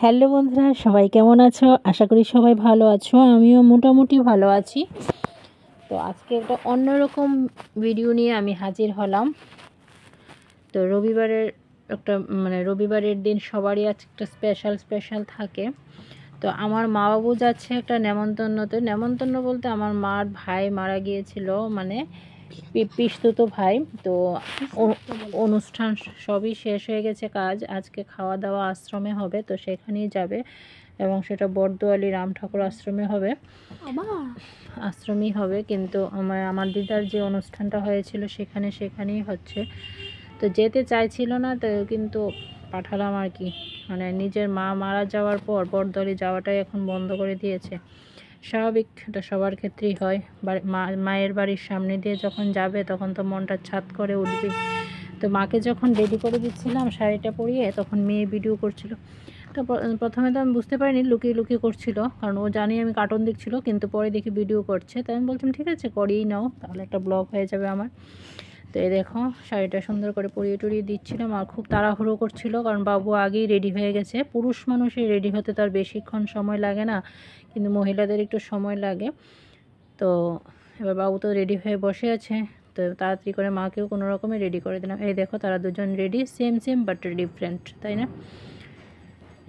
Hello বন্ধুরা, সবাই কেমন আছো? আশা করি সবাই ভালো আছো। আমিও মোটামুটি ভালো আছি। তো আজকে একটা অন্যরকম ভিডিও নিয়ে আমি হাজির হলাম। তো রবিবারের দিন সবারই আজকে একটা স্পেশাল থাকে। তো আমার মা বাবু যাচ্ছে একটা নেমন্তন্ন বলতে আমার মার ভাই মারা গিয়েছিল, মানে পিসতুতো ভাই। তো অনুষ্ঠান সবই শেষ হয়ে গেছে কাজ, আজকে খাওয়া দাওয়া আশ্রমে হবে, তো সেখানেই যাবে এবং সেটা বর্দোয়ালি রাম ঠাকুর আশ্রমেই হবে। কিন্তু আমার দিদার যে অনুষ্ঠানটা হয়েছিল সেখানেই হচ্ছে। তো যেতে চাইছিল না, তো কিন্তু পাঠালাম আর কি। মানে নিজের মা মারা যাওয়ার পর বর্দোয়ালি যাওয়াটাই এখন বন্ধ করে দিয়েছে। স্বাভাবিক, এটা সবার ক্ষেত্রেই হয়। মায়ের বাড়ির সামনে দিয়ে যখন যাবে তখন তো মনটা ছাদ করে উঠবে। তো মাকে যখন রেডি করে দিচ্ছিলাম শাড়িটা পরিয়ে, তখন মেয়ে ভিডিও করছিল। তো প্রথমে তো আমি বুঝতে পারিনি, লুকিয়ে করছিল, কারণ ও জানি আমি কার্টুন দেখছিল, কিন্তু পরে দেখি ভিডিও করছে। তাই আমি বলছিলাম ঠিক আছে, করিয়েই নাও, তাহলে একটা ব্লগ হয়ে যাবে আমার। তো এই দেখো শাড়িটা সুন্দর করে পরিয়ে টরিয়ে দিচ্ছিলাম। আর খুব তাড়াহুড়ো করছিল, কারণ বাবু আগেই রেডি হয়ে গেছে। পুরুষ মানুষের রেডি হতে তার বেশিক্ষণ সময় লাগে না, কিন্তু মহিলাদের একটু সময় লাগে। তো এবার বাবু তো রেডি হয়ে বসে আছে, তো তাড়াতাড়ি করে মাকেও কোনো রকমে রেডি করে দিলাম। এই দেখো তারা দুজন রেডি, সেম বাট ডিফারেন্ট, তাই না?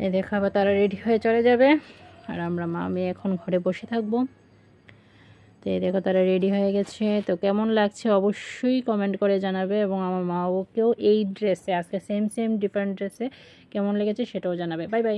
এই দেখো আবার তারা রেডি হয়ে চলে যাবে, আর আমরা মা মেয়ে এখন ঘরে বসে থাকবো। তো এই দেখো তারা রেডি হয়ে গেছে। তো কেমন লাগছে অবশ্যই কমেন্ট করে জানাবে, এবং আমার মা ওকেও এই ড্রেসে আজকে সেম ডিফারেন্ট ড্রেসে কেমন লেগেছে সেটাও জানাবে। Bye bye.